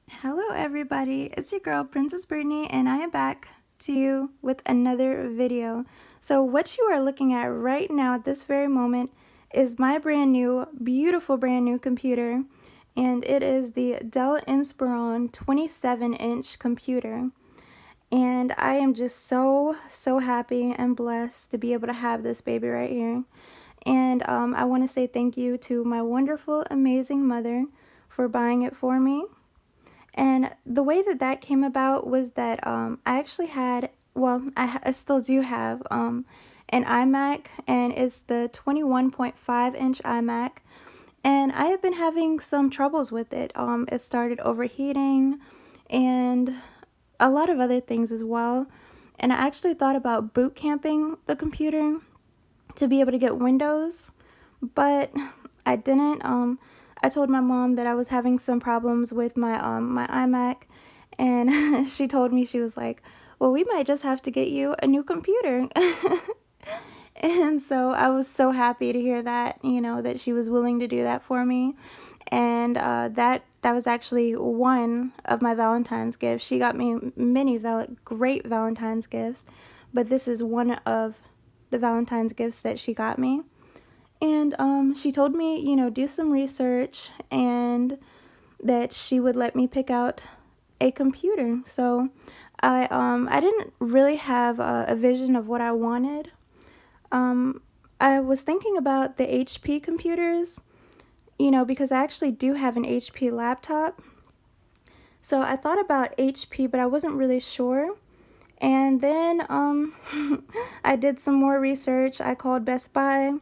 Hello everybody, it's your girl Princess Brittany and I am back to you with another video. So what you are looking at right now at this very moment is my brand new, beautiful brand new computer, and it is the Dell Inspiron 27-inch computer. And I am just so happy and blessed to be able to have this baby right here. And I want to say thank you to my wonderful, amazing mother for buying it for me. And the way that that came about was that I actually had, well, I still do have an iMac, and it's the 21.5-inch iMac. And I have been having some troubles with it. It started overheating and a lot of other things as well. And I actually thought about boot camping the computer to be able to get Windows, but I didn't. I told my mom that I was having some problems with my iMac, and she told me, she was like, "Well, we might just have to get you a new computer." And so I was so happy to hear that, that she was willing to do that for me. And that was actually one of my Valentine's gifts. She got me many great Valentine's gifts, but this is one of the Valentine's gifts that she got me. And she told me, do some research and that she would let me pick out a computer. So I didn't really have a vision of what I wanted. I was thinking about the HP computers, because I actually do have an HP laptop. So I thought about HP, but I wasn't really sure. And then I did some more research. I called Best Buy,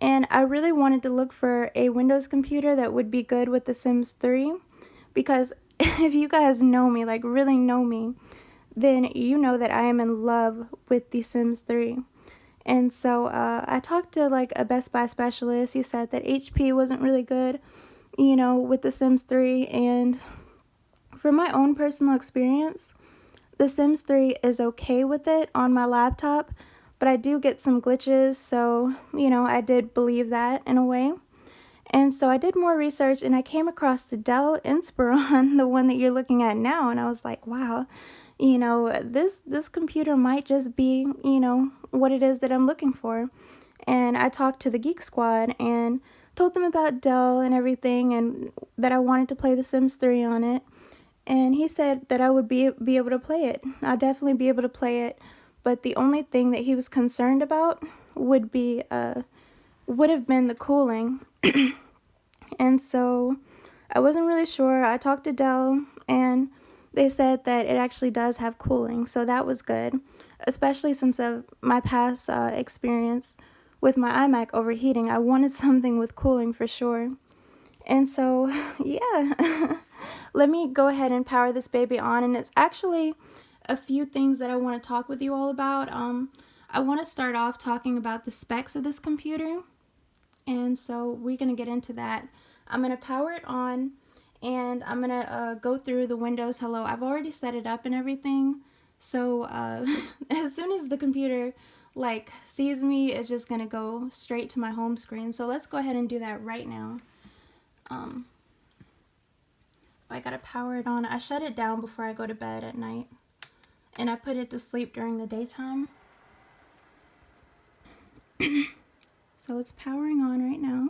and I really wanted to look for a Windows computer that would be good with The Sims 3, because if you guys know me, like really know me, then you know that I am in love with The Sims 3. And so I talked to like a Best Buy specialist. He said that HP wasn't really good, with The Sims 3. And from my own personal experience, The Sims 3 is okay with it on my laptop, but I do get some glitches, so, I did believe that in a way. And so I did more research, and I came across the Dell Inspiron, the one that you're looking at now, and I was like, wow, this computer might just be, what it is that I'm looking for. And I talked to the Geek Squad and told them about Dell and everything, and that I wanted to play The Sims 3 on it. And he said that I would be able to play it. I'll definitely be able to play it, but the only thing that he was concerned about would have been the cooling. And so I wasn't really sure. I talked to Dell, and they said that it actually does have cooling, so that was good, especially since of my past experience with my iMac overheating. I wanted something with cooling for sure. And so, yeah, let me go ahead and power this baby on. And it's actually a few things that I want to talk with you all about. I want to start off talking about the specs of this computer. And so we're going to get into that. I'm going to power it on, and I'm going to go through the Windows Hello. I've already set it up and everything. So as soon as the computer sees me, it's just going to go straight to my home screen. So let's go ahead and do that right now. I gotta power it on. I shut it down before I go to bed at night, and I put it to sleep during the daytime. So it's powering on right now.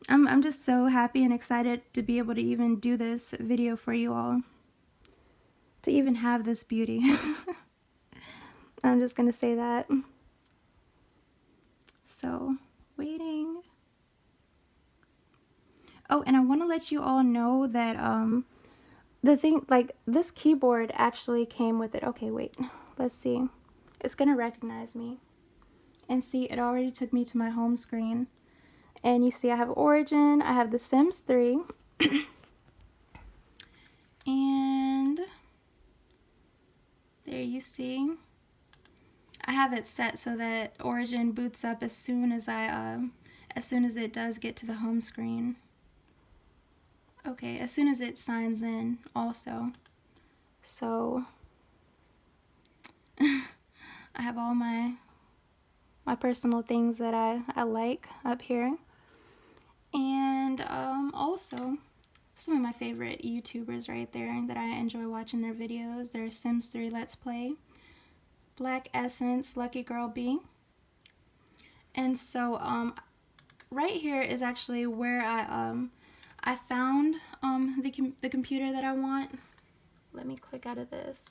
I'm just so happy and excited to be able to even do this video for you all, to even have this beauty. I'm just gonna say that. So, waiting. Oh, and I want to let you all know that the thing, this keyboard actually came with it. Okay, wait, let's see. It's gonna recognize me. And see, it already took me to my home screen. And you see I have Origin, I have The Sims 3. And there you see. I have it set so that Origin boots up as soon as it does get to the home screen. Okay, as soon as it signs in also. So I have all my personal things that I like up here. And also some of my favorite YouTubers right there that I enjoy watching their videos. There's Sims 3 Let's Play, Black Essence, Lucky Girl B. And so right here is actually where I found the computer that I want. Let me click out of this.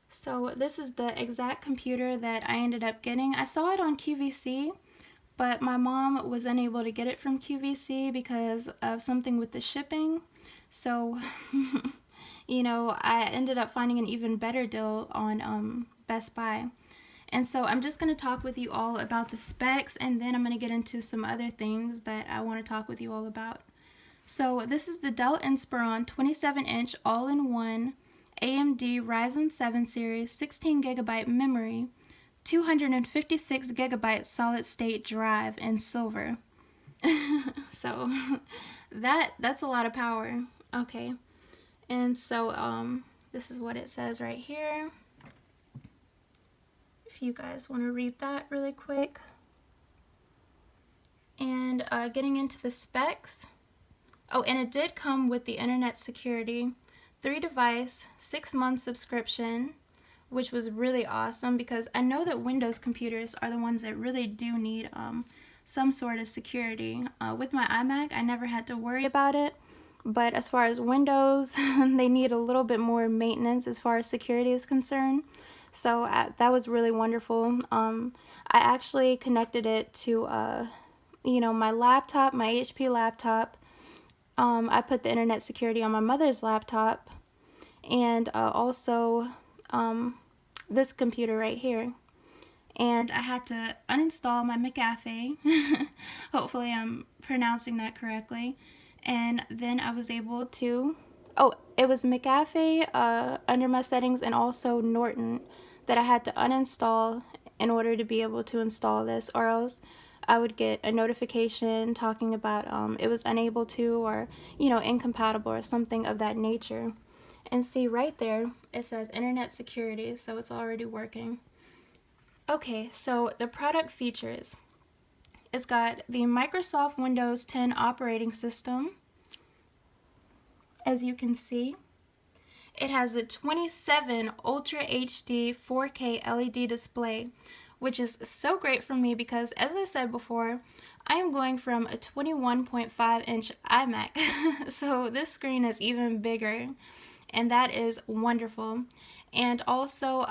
So this is the exact computer that I ended up getting. I saw it on QVC, but my mom was unable to get it from QVC because of something with the shipping. So, you know, I ended up finding an even better deal on Best Buy. And so I'm just going to talk with you all about the specs, and then I'm going to get into some other things that I want to talk with you all about. So this is the Dell Inspiron 27-inch all-in-one AMD Ryzen 7 series 16GB memory, 256GB solid-state drive in silver. So that's a lot of power. Okay, and so this is what it says right here. If you guys want to read that really quick. And getting into the specs. Oh, and it did come with the internet security, 3-device, 6-month subscription, which was really awesome because I know that Windows computers are the ones that really do need some sort of security. With my iMac, I never had to worry about it, but as far as Windows, they need a little bit more maintenance as far as security is concerned. So that was really wonderful. I actually connected it to, you know, my laptop, my HP laptop. I put the internet security on my mother's laptop, and also this computer right here. And I had to uninstall my McAfee. Hopefully I'm pronouncing that correctly. And then I was able to, oh, it was McAfee under my settings, and also Norton, that I had to uninstall in order to be able to install this, or else I would get a notification talking about it was unable to, or, you know, incompatible or something of that nature. And see right there, it says internet security, so it's already working. Okay, so the product features. It's got the Microsoft Windows 10 operating system, as you can see. It has a 27 Ultra HD 4K LED display, which is so great for me because, as I said before, I am going from a 21.5-inch iMac, so this screen is even bigger, and that is wonderful. And also,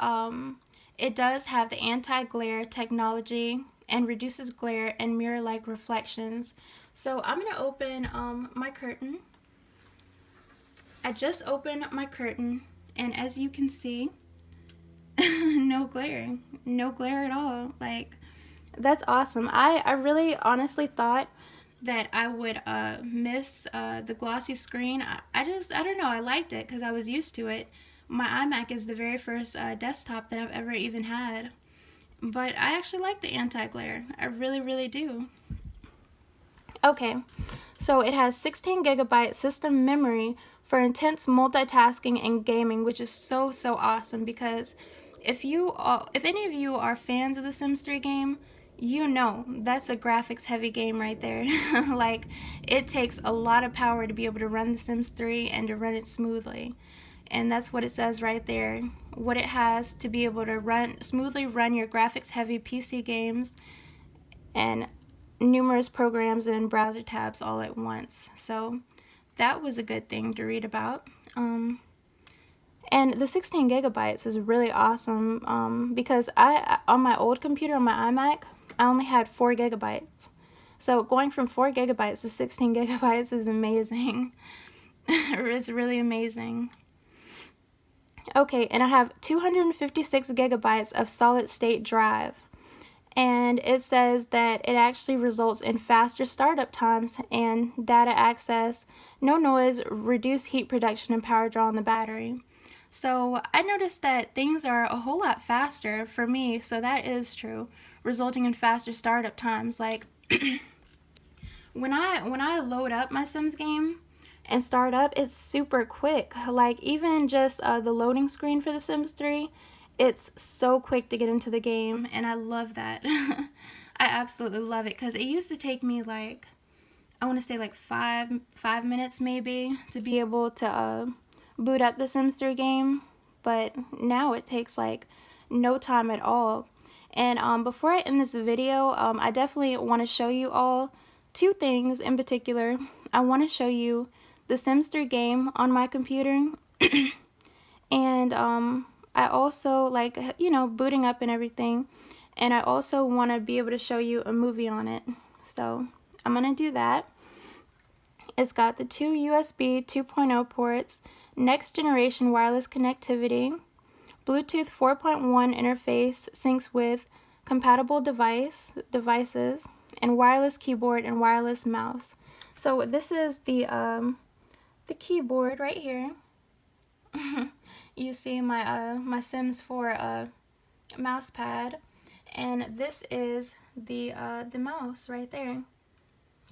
it does have the anti-glare technology and reduces glare and mirror-like reflections. So I'm going to open my curtain. I just opened my curtain, and as you can see, no glare at all. Like, that's awesome. I really honestly thought that I would miss the glossy screen. I don't know, I liked it because I was used to it. My iMac is the very first desktop that I've ever even had, but I actually like the anti-glare. I really do. Okay, so it has 16GB system memory for intense multitasking and gaming, which is so awesome because if any of you are fans of the Sims 3 game, you know that's a graphics heavy game right there. Like, it takes a lot of power to be able to run the Sims 3 and to run it smoothly. And that's what it says right there, what it has to be able to smoothly run your graphics heavy PC games and numerous programs and browser tabs all at once. So that was a good thing to read about. And the 16GB is really awesome because on my old computer, on my iMac, I only had 4GB. So going from 4GB to 16GB is amazing. It's really amazing. Okay, and I have 256GB of solid state drive. And it says that it actually results in faster startup times and data access, no noise, reduced heat production, and power draw on the battery. So I noticed that things are a whole lot faster for me, so that is true, resulting in faster startup times. Like, when I load up my Sims game and start up, it's super quick. Like, even just the loading screen for The Sims 3, it's so quick to get into the game, and I love that. I absolutely love it because it used to take me like, I want to say like five minutes maybe to be able to boot up the Sims 3 game, but now it takes like no time at all. And before I end this video, I definitely want to show you all two things in particular. I want to show you the Sims 3 game on my computer, and I also like, you know, booting up and everything. And I also want to be able to show you a movie on it. So I'm going to do that. It's got the two USB 2.0 ports, next generation wireless connectivity, Bluetooth 4.1 interface syncs with compatible devices, and wireless keyboard and wireless mouse. So this is the keyboard right here. You see my Sims 4 mouse pad, and this is the mouse right there.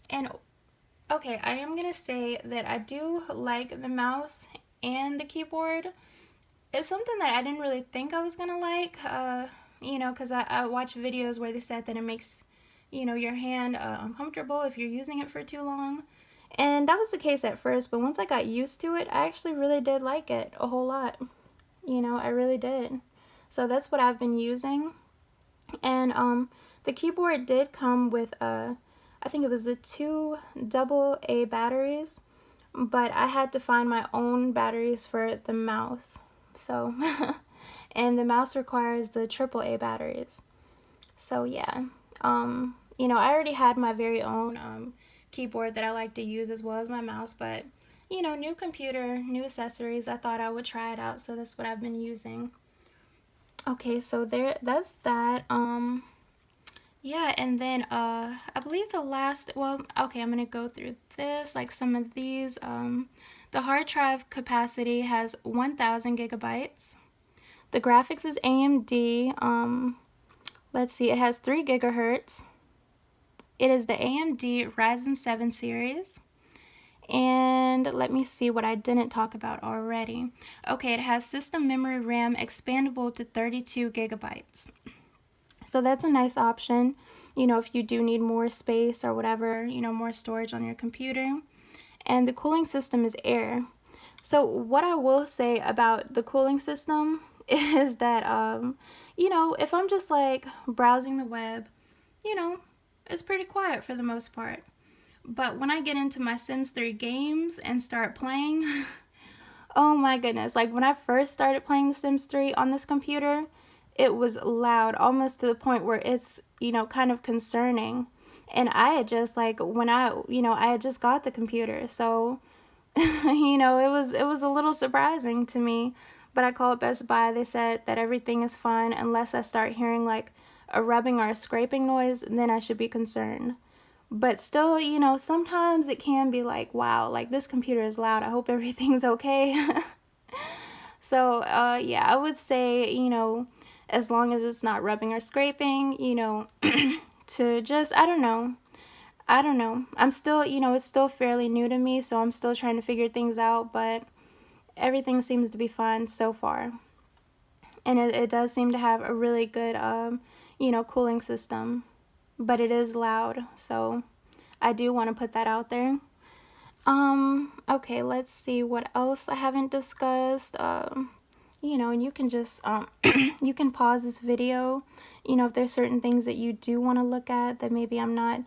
And okay, I am gonna say that I do like the mouse and the keyboard. It's something that I didn't really think I was gonna like, you know, because I watch videos where they said that it makes, you know, your hand uncomfortable if you're using it for too long. And that was the case at first, but once I got used to it, I actually really did like it a whole lot. You know, I really did. So that's what I've been using. And the keyboard did come with I think it was the 2 AA batteries, but I had to find my own batteries for the mouse. So and the mouse requires the AAA batteries. So yeah, you know, I already had my very own keyboard that I like to use as well as my mouse, but you know, new computer, new accessories, I thought I would try it out, so that's what I've been using. Okay, so that's that. Yeah, and then I believe the last, well, okay, I'm gonna go through this, like some of these. The hard drive capacity has 1000 gigabytes. The graphics is AMD. Let's see, it has 3 gigahertz. It is the AMD Ryzen 7 series. And let me see what I didn't talk about already. Okay, it has system memory RAM expandable to 32 gigabytes. So that's a nice option, you know, if you do need more space or whatever, you know, more storage on your computer. And the cooling system is air. So what I will say about the cooling system is that, you know, if I'm just like browsing the web, you know, it's pretty quiet for the most part. But when I get into my Sims 3 games and start playing, oh my goodness, like when I first started playing The Sims 3 on this computer, it was loud, almost to the point where it's, you know, kind of concerning. And I had just like, when I had just got the computer, so, you know, it was a little surprising to me. But I called Best Buy, they said that everything is fine unless I start hearing like a rubbing or a scraping noise, then I should be concerned. But still, you know, sometimes it can be like, wow, like this computer is loud, I hope everything's okay. So, yeah, I would say, you know, as long as it's not rubbing or scraping, you know, to just, I don't know. I'm still, you know, it's still fairly new to me, so I'm still trying to figure things out, but everything seems to be fine so far. And it does seem to have a really good, you know, cooling system. But it is loud, so I do want to put that out there. Okay, let's see what else I haven't discussed. You know, and you can just, you can pause this video, you know, if there's certain things that you do want to look at that maybe I'm not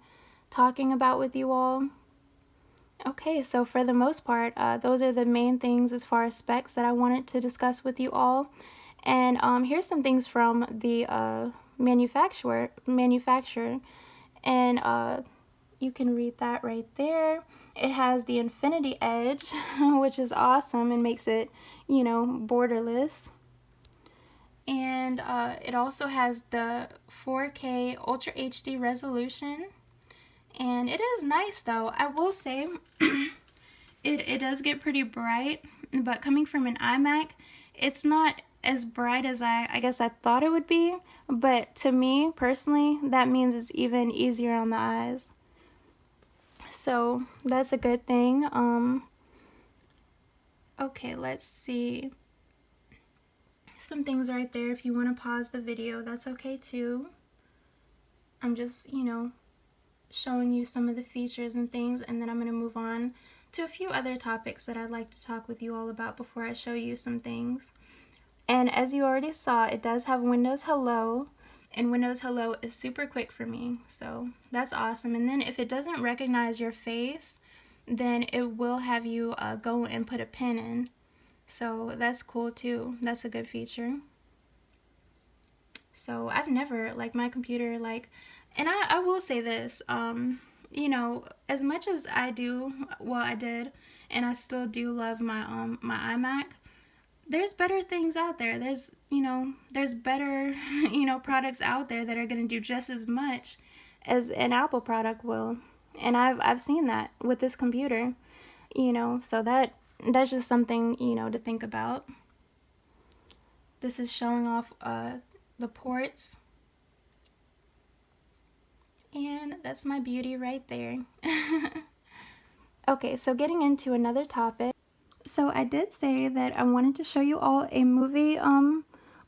talking about with you all. Okay, so for the most part, those are the main things as far as specs that I wanted to discuss with you all. And here's some things from the manufacturer, and you can read that right there. It has the Infinity Edge, which is awesome and makes it, you know, borderless. And it also has the 4K Ultra HD resolution. And it is nice though. I will say it does get pretty bright, but coming from an iMac, it's not as bright as I guess I thought it would be. But to me personally, that means it's even easier on the eyes. So that's a good thing. Okay, let's see. Some things right there. If you want to pause the video, that's okay too. I'm just, you know, showing you some of the features and things, and then I'm going to move on to a few other topics that I'd like to talk with you all about before I show you some things. And as you already saw, it does have Windows Hello, and Windows Hello is super quick for me, so that's awesome. And then if it doesn't recognize your face, then it will have you go and put a pin in, so that's cool too. That's a good feature. So I've never, like, my computer, like, and I will say this, you know, as much as I do, well, I did, and I still do love my iMac, there's better things out there. There's, you know, there's better, you know, products out there that are going to do just as much as an Apple product will. And I've seen that with this computer, you know, so that's just something, you know, to think about. This is showing off the ports. And that's my beauty right there. Okay, so getting into another topic. So I did say that I wanted to show you all a movie on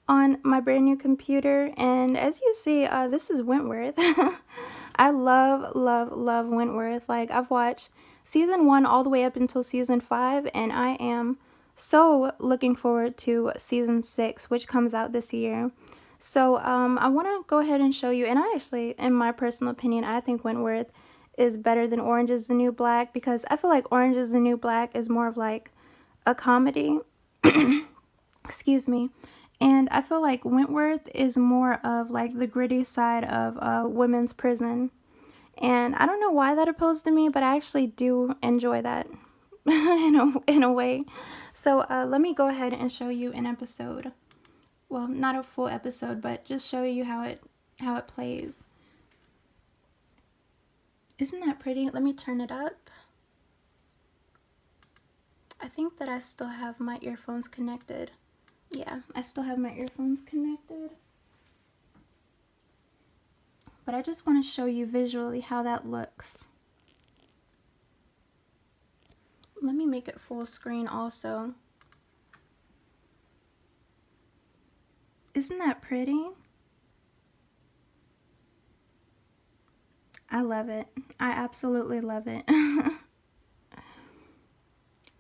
my brand new computer, and as you see, this is Wentworth. I love, love, love Wentworth. Like, I've watched season 1 all the way up until season 5, and I am so looking forward to season 6, which comes out this year. So I want to go ahead and show you, and I actually, in my personal opinion, I think Wentworth is better than Orange is the New Black, because I feel like Orange is the New Black is more of like a comedy. Excuse me. And I feel like Wentworth is more of like the gritty side of women's prison. And I don't know why that appeals to me, but I actually do enjoy that in a way. So let me go ahead and show you an episode. Well, not a full episode, but just show you how it plays. Isn't that pretty? Let me turn it up. I think that I still have my earphones connected. Yeah, I still have my earphones connected. But I just want to show you visually how that looks. Let me make it full screen also. Isn't that pretty? I love it. I absolutely love it.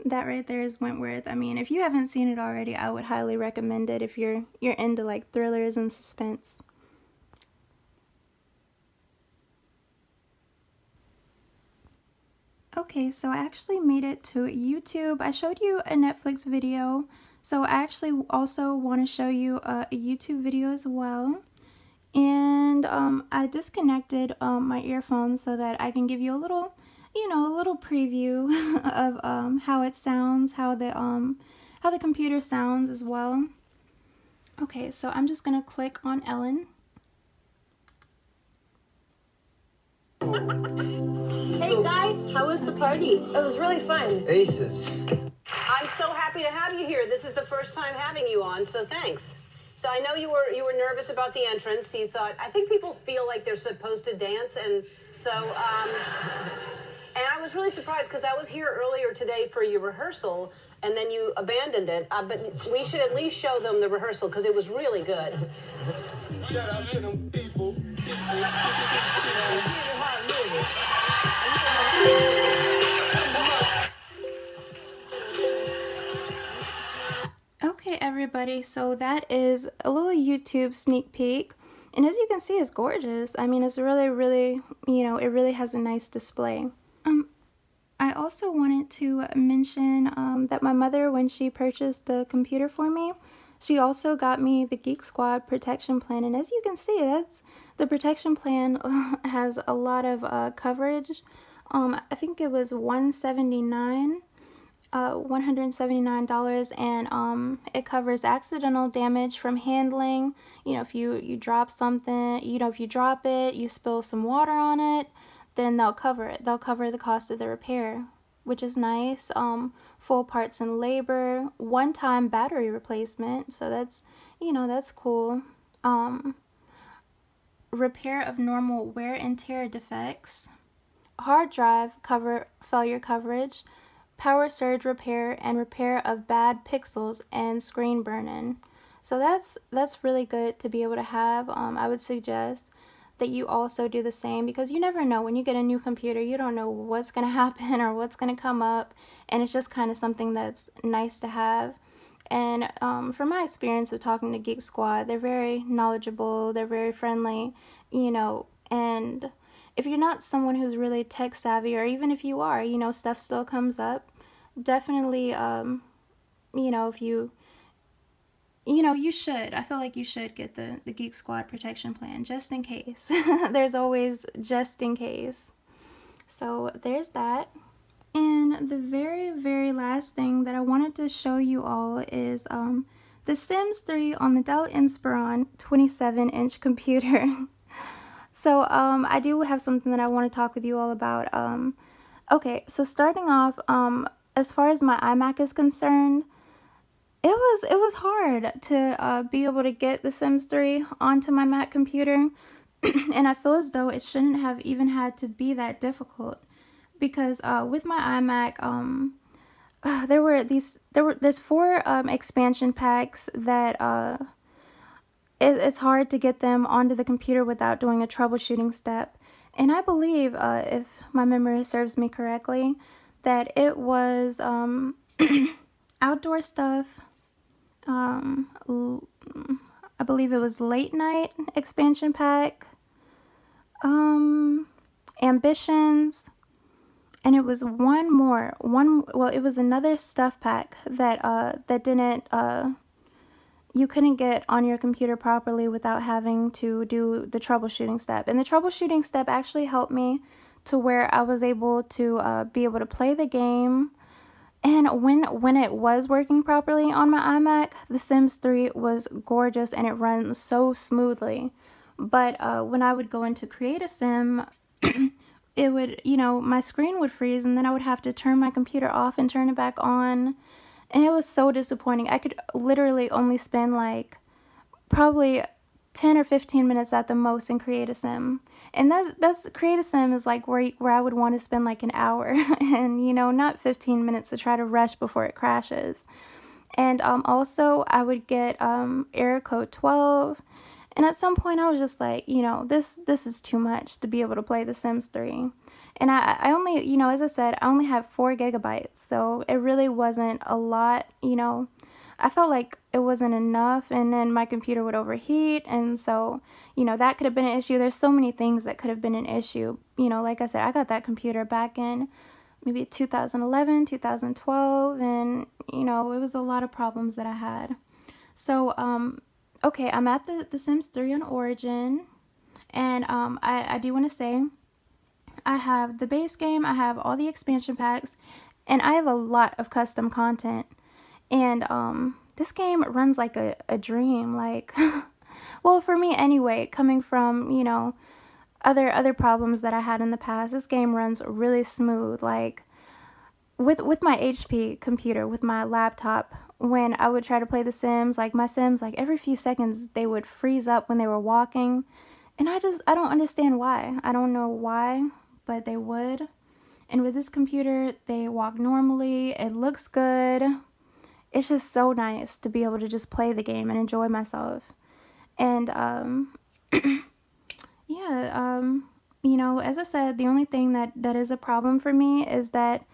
That right there is Wentworth. I mean, if you haven't seen it already, I would highly recommend it if you're into like thrillers and suspense. Okay, so I actually made it to YouTube. I showed you a Netflix video, so I actually also want to show you a YouTube video as well. And I disconnected my earphones so that I can give you a little, you know, a little preview of how it sounds, how the computer sounds as well. Okay, so I'm just gonna click on Ellen. Hey guys, how was the party? It was really fun. Aces. I'm so happy to have you here. This is the first time having you on, so thanks. So I know you were nervous about the entrance. You thought, I think people feel like they're supposed to dance, and so and I was really surprised because I was here earlier today for your rehearsal, and then you abandoned it. But we should at least show them the rehearsal because it was really good. Shout out to them people. Okay, everybody, so that is a little YouTube sneak peek. And as you can see, it's gorgeous. I mean, it's really, really, you know, it really has a nice display. I also wanted to mention that my mother, when she purchased the computer for me, she also got me the Geek Squad protection plan. And as you can see, the protection plan has a lot of coverage. I think it was $179, and it covers accidental damage from handling. You know, if you drop something, you know, if you drop it, you spill some water on it, then they'll cover it. They'll cover the cost of the repair, which is nice. Full parts and labor, one-time battery replacement, so that's, you know, that's cool. Repair of normal wear and tear defects, hard drive failure coverage, power surge repair, and repair of bad pixels and screen burn-in. So that's really good to be able to have. I would suggest that you also do the same, because you never know when you get a new computer. You don't know what's going to happen or what's going to come up, and it's just kind of something that's nice to have. And from my experience of talking to Geek Squad, they're very knowledgeable, they're very friendly, and if you're not someone who's really tech savvy, or even if you are, stuff still comes up. Definitely, if you should. I feel like you should get the Geek Squad protection plan, just in case. There's always just in case. So there's that. And the very, very last thing that I wanted to show you all is The Sims 3 on the Dell Inspiron 27-inch computer. So I do have something that I want to talk with you all about. Okay, so starting off, as far as my iMac is concerned, it was hard to be able to get The Sims 3 onto my Mac computer, and I feel as though it shouldn't have even had to be that difficult, because with my iMac, there's 4 expansion packs that it's hard to get them onto the computer without doing a troubleshooting step. And I believe, if my memory serves me correctly, that it was outdoor stuff. I believe it was Late Night expansion pack, Ambitions, and it was one more. It was another stuff pack that didn't you couldn't get on your computer properly without having to do the troubleshooting step. And the troubleshooting step actually helped me to where I was able to be able to play the game. And when it was working properly on my iMac, The Sims 3 was gorgeous and it runs so smoothly. But when I would go in to create a sim, it would, my screen would freeze, and then I would have to turn my computer off and turn it back on. And it was so disappointing. I could literally only spend like probably 10 or 15 minutes at the most and create a sim. And that's create a sim is like where I would want to spend like an hour and not 15 minutes to try to rush before it crashes. And also I would get error code 12, and at some point I was just like, this is too much to be able to play The Sims 3. And I only, as I said, I only have 4 gigabytes, so it really wasn't a lot. I felt like it wasn't enough, and then my computer would overheat, and so, that could have been an issue. There's so many things that could have been an issue. Like I said, I got that computer back in maybe 2011, 2012, and, it was a lot of problems that I had. So, okay, I'm at the Sims 3 on Origin, and I do want to say, I have the base game, I have all the expansion packs, and I have a lot of custom content. And this game runs like a dream, like well, for me anyway, coming from, other problems that I had in the past. This game runs really smooth. Like with my HP computer, with my laptop, when I would try to play The Sims, like my Sims, like every few seconds they would freeze up when they were walking. And I don't understand why. I don't know why, but they would. And with this computer, they walk normally. It looks good. It's just so nice to be able to just play the game and enjoy myself. And yeah, as I said, the only thing that is a problem for me is that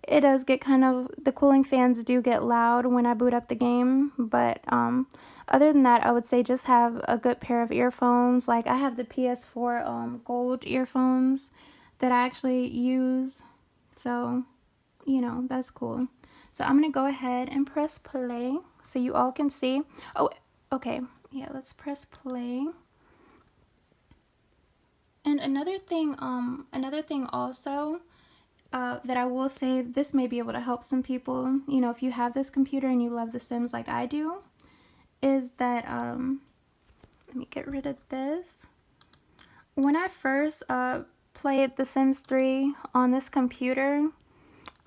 it does get the cooling fans do get loud when I boot up the game. But other than that, I would say just have a good pair of earphones. Like I have the PS4 gold earphones that I actually use. So, that's cool. So I'm going to go ahead and press play so you all can see. Oh, okay. Yeah, let's press play. And another thing also that I will say, this may be able to help some people, if you have this computer and you love The Sims like I do, is that, let me get rid of this. When I first played The Sims 3 on this computer,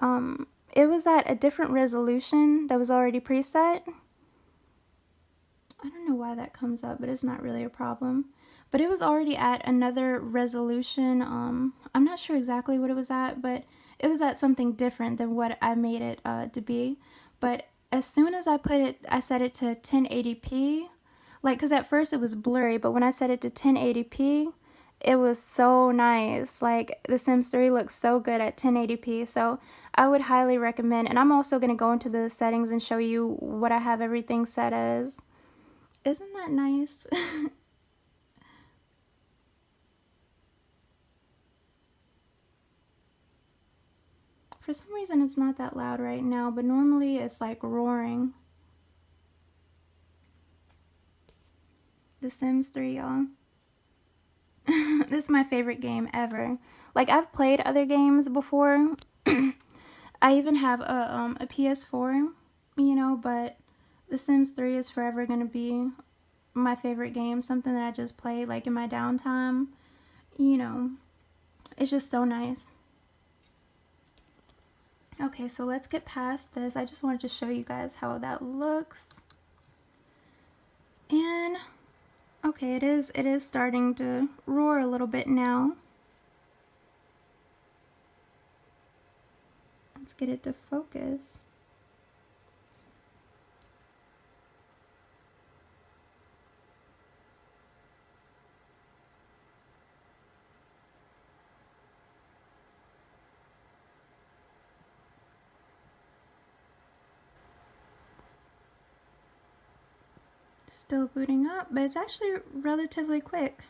it was at a different resolution that was already preset. I don't know why that comes up, but it's not really a problem. But it was already at another resolution. I'm not sure exactly what it was at, but it was at something different than what I made it to be. But as soon as I set it to 1080p, like, because at first it was blurry, but when I set it to 1080p, it was so nice. Like, The Sims 3 looks so good at 1080p, so I would highly recommend. And I'm also going to go into the settings and show you what I have everything set as. Isn't that nice? For some reason it's not that loud right now, but normally it's like roaring. The Sims 3, y'all. This is my favorite game ever. Like, I've played other games before. I even have a PS4, you know, but The Sims 3 is forever going to be my favorite game. Something that I just play like in my downtime. You know, it's just so nice. Okay, so let's get past this. I just wanted to show you guys how that looks. And okay, it is starting to roar a little bit now. Let's get it to focus. Still booting up, but it's actually relatively quick.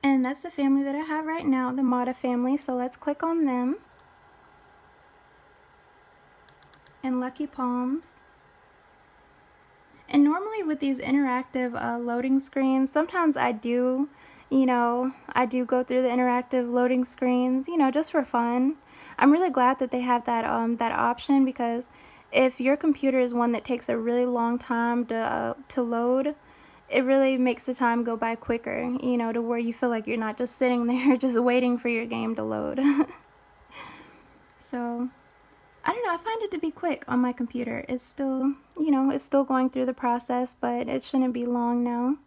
And that's the family that I have right now, the Mata family. So let's click on them. And Lucky Palms. And normally with these interactive loading screens, sometimes I do, you know, I do go through the interactive loading screens, you know, just for fun. I'm really glad that they have that that option, because if your computer is one that takes a really long time to load, it really makes the time go by quicker, you know, to where you feel like you're not just sitting there just waiting for your game to load. So, I don't know, I find it to be quick on my computer. It's still, you know, it's still going through the process, but it shouldn't be long now.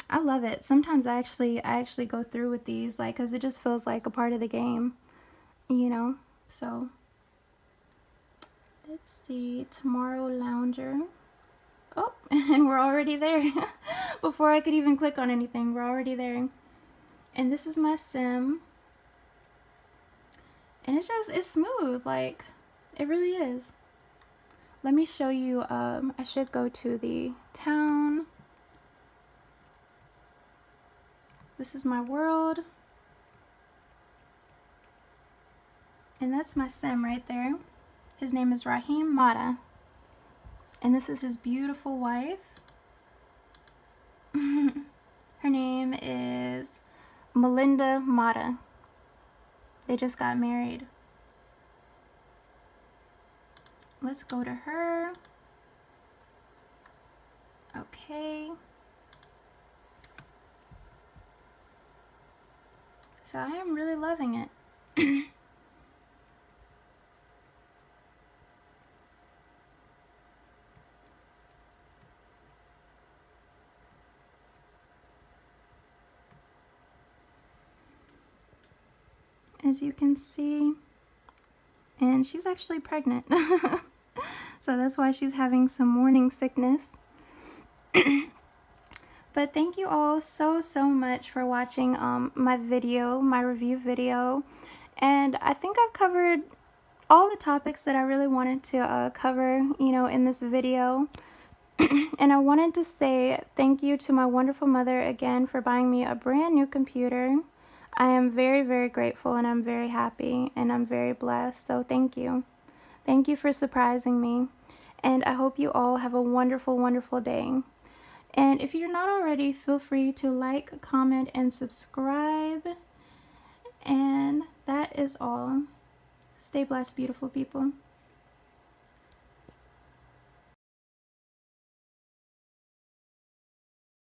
I love it. Sometimes I actually go through with these, like, because it just feels like a part of the game, you know. So, let's see, Tomorrow Lounger. Oh, and we're already there. Before I could even click on anything, we're already there. And this is my sim. And it's smooth, like, it really is. Let me show you, I should go to the town. This is my world. And that's my sim right there. His name is Raheem Mata. And this is his beautiful wife. Her name is Melinda Mata. They just got married. Let's go to her. Okay. So I am really loving it. As you can see, and she's actually pregnant. So that's why she's having some morning sickness. But thank you all so much for watching my review video. And I think I've covered all the topics that I really wanted to cover, you know, in this video. And I wanted to say thank you to my wonderful mother again for buying me a brand new computer. I am very grateful, and I'm very happy, and I'm very blessed. So thank you. Thank you for surprising me. And I hope you all have a wonderful day. And if you're not already, feel free to like, comment, and subscribe. And that is all. Stay blessed, beautiful people.